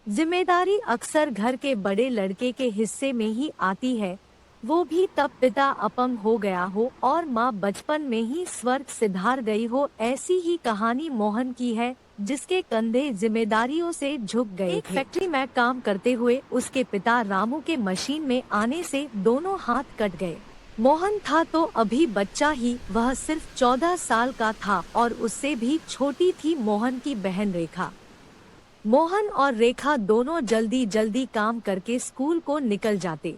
जिम्मेदारी अक्सर घर के बड़े लड़के के हिस्से में ही आती है, वो भी तब पिता अपंग हो गया हो और माँ बचपन में ही स्वर्ग सिधार गई हो। ऐसी ही कहानी मोहन की है, जिसके कंधे जिम्मेदारियों से झुक गए थे। फैक्ट्री में काम करते हुए उसके पिता रामू के मशीन में आने से दोनों हाथ कट गए। मोहन था तो अभी बच्चा ही, वह सिर्फ 14 साल का था और उससे भी छोटी थी मोहन की बहन रेखा। मोहन और रेखा दोनों जल्दी जल्दी काम करके स्कूल को निकल जाते।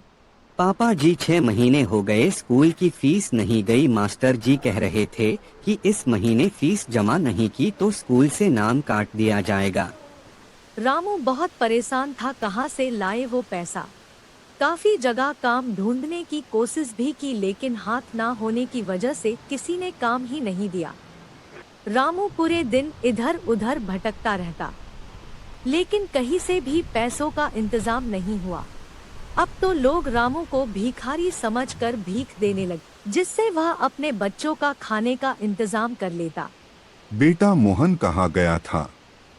पापा जी 6 महीने हो गए स्कूल की फीस नहीं गई। मास्टर जी कह रहे थे कि इस महीने फीस जमा नहीं की तो स्कूल से नाम काट दिया जाएगा। रामू बहुत परेशान था, कहाँ से लाए वो पैसा। काफी जगह काम ढूंढने की कोशिश भी की, लेकिन हाथ ना होने की वजह से किसी ने काम ही नहीं दिया। रामू पूरे दिन इधर उधर भटकता रहता, लेकिन कहीं से भी पैसों का इंतजाम नहीं हुआ। अब तो लोग रामू को भिखारी समझकर भीख देने लगे, जिससे वह अपने बच्चों का खाने का इंतजाम कर लेता। बेटा मोहन कहाँ गया था?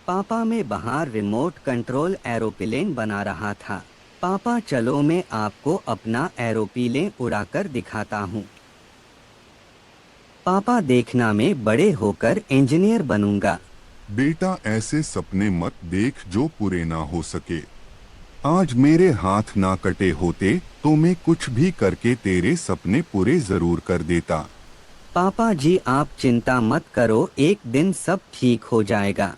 पापा मैं बाहर रिमोट कंट्रोल एरोप्लेन बना रहा था। पापा चलो मैं आपको अपना एरोप्लेन उड़ाकर दिखाता हूँ। पापा देखना मैं बड़े होकर इंजीनियर बनूंगा। बेटा ऐसे सपने मत देख जो पूरे ना हो सके। आज मेरे हाथ ना कटे होते तो मैं कुछ भी करके तेरे सपने पूरे जरूर कर देता। पापा जी आप चिंता मत करो, एक दिन सब ठीक हो जाएगा।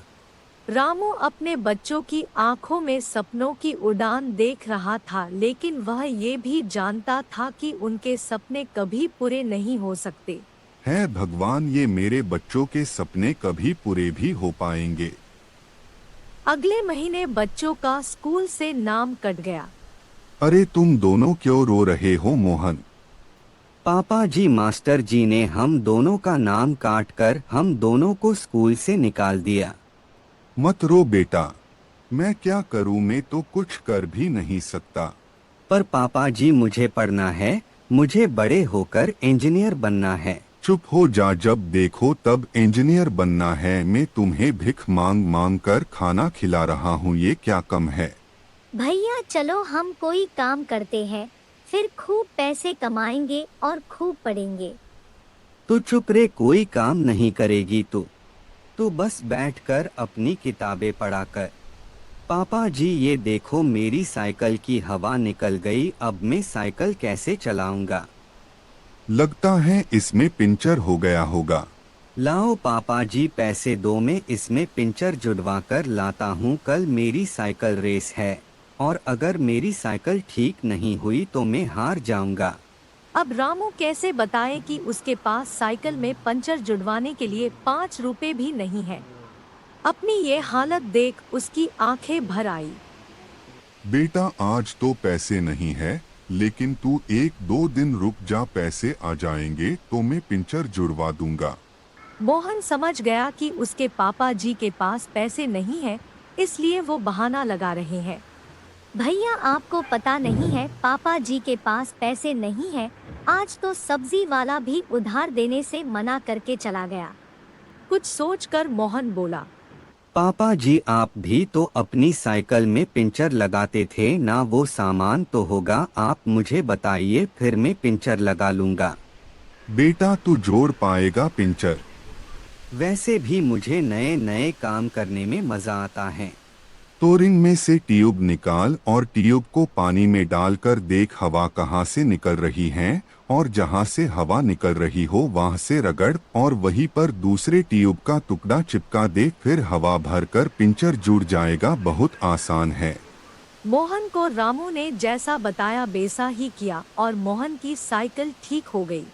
रामू अपने बच्चों की आंखों में सपनों की उड़ान देख रहा था, लेकिन वह ये भी जानता था कि उनके सपने कभी पूरे नहीं हो सकते। है भगवान, ये मेरे बच्चों के सपने कभी पूरे भी हो पाएंगे। अगले महीने बच्चों का स्कूल से नाम कट गया। अरे तुम दोनों क्यों रो रहे हो मोहन? पापा जी मास्टर जी ने हम दोनों का नाम काट कर हम दोनों को स्कूल से निकाल दिया। मत रो बेटा, मैं क्या करूं, मैं तो कुछ कर भी नहीं सकता। पर पापा जी मुझे पढ़ना है, मुझे बड़े होकर इंजीनियर बनना है। चुप हो जा, जब देखो तब इंजीनियर बनना है। मैं तुम्हें भिख मांग मांग कर खाना खिला रहा हूँ, ये क्या कम है? भैया चलो हम कोई काम करते हैं, फिर खूब पैसे कमाएंगे और खूब पढ़ेंगे। तो चुप रे, कोई काम नहीं करेगी तू बस बैठकर अपनी किताबें पढ़ा कर। पापा जी ये देखो मेरी साइकिल की हवा निकल गई, अब मैं साइकिल कैसे चलाऊंगा? लगता है इसमें पंचर हो गया होगा। लाओ पापा जी पैसे दो, मैं इसमें पंचर जुड़वा कर लाता हूँ। कल मेरी साइकिल रेस है और अगर मेरी साइकिल ठीक नहीं हुई तो मैं हार जाऊंगा। अब रामू कैसे बताए कि उसके पास साइकिल में पंचर जुड़वाने के लिए 5 रुपए भी नहीं है। अपनी ये हालत देख उसकी आंखें भर आई। बेटा आज तो पैसे नहीं है, लेकिन तू 1-2 दिन रुक जा, पैसे आ जाएंगे तो मैं पंचर जुड़वा दूंगा। मोहन समझ गया कि उसके पापा जी के पास पैसे नहीं है, इसलिए वो बहाना लगा रहे हैं। भैया आपको पता नहीं है पापा जी के पास पैसे नहीं है, आज तो सब्जी वाला भी उधार देने से मना करके चला गया। कुछ सोचकर मोहन बोला, पापा जी आप भी तो अपनी साइकिल में पंचर लगाते थे ना, वो सामान तो होगा, आप मुझे बताइए फिर मैं पंचर लगा लूंगा। बेटा तू जोड़ पाएगा पंचर? वैसे भी मुझे नए नए काम करने में मजा आता है। तो रिंग में से ट्यूब निकाल और ट्यूब को पानी में डालकर देख हवा कहाँ से निकल रही है, और जहाँ से हवा निकल रही हो वहाँ से रगड़ और वहीं पर दूसरे ट्यूब का टुकड़ा चिपका दे, फिर हवा भरकर पंचर जुड़ जाएगा। बहुत आसान है। मोहन को रामू ने जैसा बताया वैसा ही किया और मोहन की साइकिल ठीक हो गई।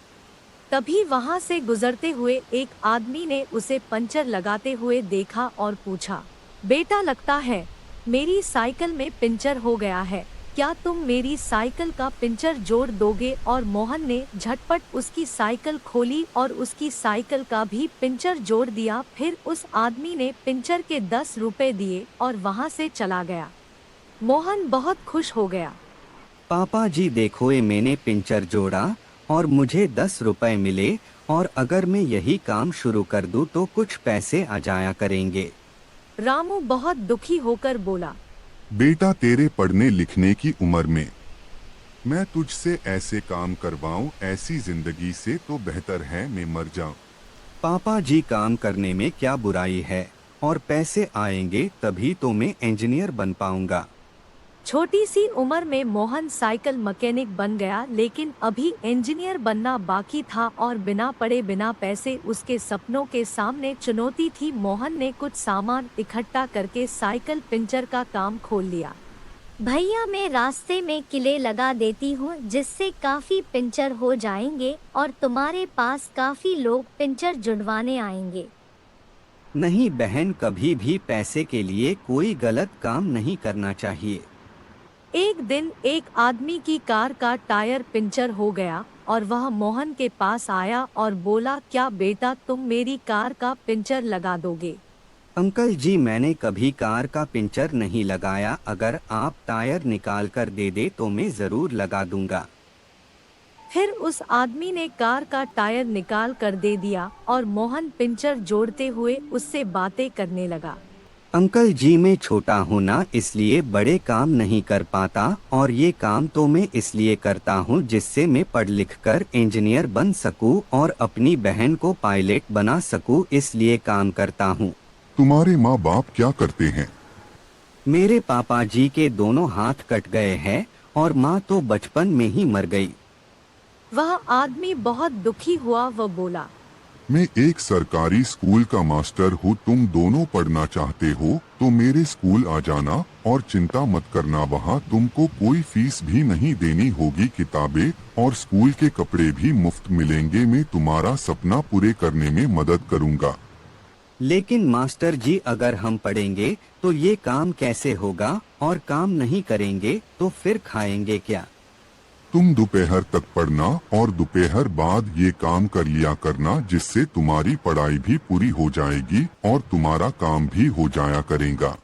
तभी वहां से गुजरते हुए एक आदमी ने उसे पंचर लगाते हुए देखा और पूछा, बेटा लगता है मेरी साइकिल में पंचर हो गया है, क्या तुम मेरी साइकिल का पंचर जोड़ दोगे? और मोहन ने झटपट उसकी साइकिल खोली और उसकी साइकिल का भी पंचर जोड़ दिया। फिर उस आदमी ने पंचर के 10 रुपए दिए और वहां से चला गया। मोहन बहुत खुश हो गया। पापा जी देखो ये मैंने पंचर जोड़ा और मुझे 10 रुपए मिले, और अगर मैं यही काम शुरू कर दूं तो कुछ पैसे आ जाया करेंगे। रामू बहुत दुखी होकर बोला, बेटा तेरे पढ़ने लिखने की उम्र में मैं तुझसे ऐसे काम करवाऊं, ऐसी जिंदगी से तो बेहतर है मैं मर जाऊं। पापा जी काम करने में क्या बुराई है, और पैसे आएंगे तभी तो मैं इंजीनियर बन पाऊंगा। छोटी सी उम्र में मोहन साइकिल मैकेनिक बन गया, लेकिन अभी इंजीनियर बनना बाकी था और बिना पढ़े बिना पैसे उसके सपनों के सामने चुनौती थी। मोहन ने कुछ सामान इकट्ठा करके साइकिल पंचर का काम खोल लिया। भैया मैं रास्ते में किले लगा देती हूँ, जिससे काफी पंचर हो जाएंगे और तुम्हारे पास काफी लोग पंचर जुड़वाने आएंगे। नहीं बहन, कभी भी पैसे के लिए कोई गलत काम नहीं करना चाहिए। एक दिन एक आदमी की कार का टायर पंचर हो गया और वह मोहन के पास आया और बोला, क्या बेटा तुम मेरी कार का पंचर लगा दोगे? अंकल जी मैंने कभी कार का पंचर नहीं लगाया, अगर आप टायर निकाल कर दे दे तो मैं जरूर लगा दूंगा। फिर उस आदमी ने कार का टायर निकाल कर दे दिया और मोहन पंचर जोड़ते हुए उससे बातें करने लगा। अंकल जी मैं छोटा हूँ ना, इसलिए बड़े काम नहीं कर पाता, और ये काम तो मैं इसलिए करता हूँ जिससे मैं पढ़ लिख कर इंजीनियर बन सकूँ और अपनी बहन को पायलट बना सकूँ, इसलिए काम करता हूँ। तुम्हारे माँ बाप क्या करते हैं? मेरे पापा जी के दोनों हाथ कट गए हैं और माँ तो बचपन में ही मर गई। वह आदमी बहुत दुखी हुआ। वह बोला, मैं एक सरकारी स्कूल का मास्टर हूँ, तुम दोनों पढ़ना चाहते हो तो मेरे स्कूल आ जाना और चिंता मत करना, वहाँ तुमको कोई फीस भी नहीं देनी होगी, किताबें और स्कूल के कपड़े भी मुफ्त मिलेंगे, मैं तुम्हारा सपना पूरे करने में मदद करूँगा। लेकिन मास्टर जी अगर हम पढ़ेंगे तो ये काम कैसे होगा, और काम नहीं करेंगे तो फिर खाएंगे क्या? तुम दोपहर तक पढ़ना और दोपहर बाद ये काम कर लिया करना, जिससे तुम्हारी पढ़ाई भी पूरी हो जाएगी और तुम्हारा काम भी हो जाया करेगा।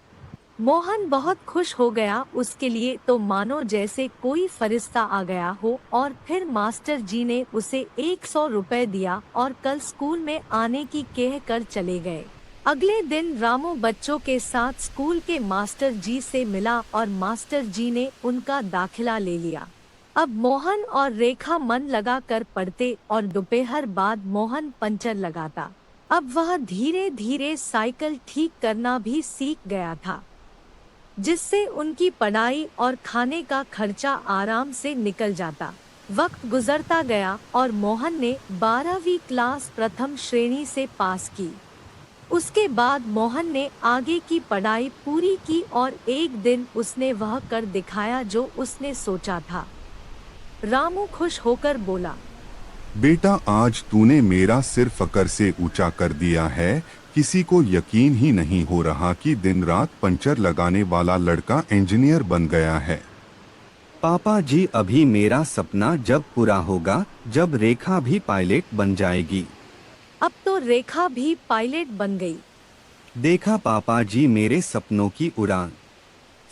मोहन बहुत खुश हो गया। उसके लिए तो मानो जैसे कोई फरिश्ता आ गया हो। और फिर मास्टर जी ने उसे 100 रुपए दिया और कल स्कूल में आने की कह कर चले गए। अगले दिन रामू बच्चों के साथ स्कूल के मास्टर जी से मिला और मास्टर जी ने उनका दाखिला ले लिया। अब मोहन और रेखा मन लगा कर पढ़ते और दोपहर बाद मोहन पंचर लगाता। अब वह धीरे धीरे साइकिल ठीक करना भी सीख गया था, जिससे उनकी पढ़ाई और खाने का खर्चा आराम से निकल जाता। वक्त गुजरता गया और मोहन ने 12वीं क्लास प्रथम श्रेणी से पास की। उसके बाद मोहन ने आगे की पढ़ाई पूरी की और एक दिन उसने वह कर दिखाया जो उसने सोचा था। रामू खुश होकर बोला, बेटा आज तूने मेरा सिर फकर से ऊंचा कर दिया है, किसी को यकीन ही नहीं हो रहा कि दिन रात पंचर लगाने वाला लड़का इंजीनियर बन गया है। पापा जी अभी मेरा सपना जब पूरा होगा, जब रेखा भी पायलट बन जाएगी। अब तो रेखा भी पायलट बन गई। देखा पापा जी मेरे सपनों की उड़ान।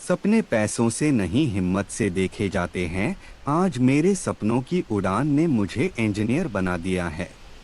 सपने पैसों से नहीं हिम्मत से देखे जाते हैं। आज मेरे सपनों की उड़ान ने मुझे इंजीनियर बना दिया है।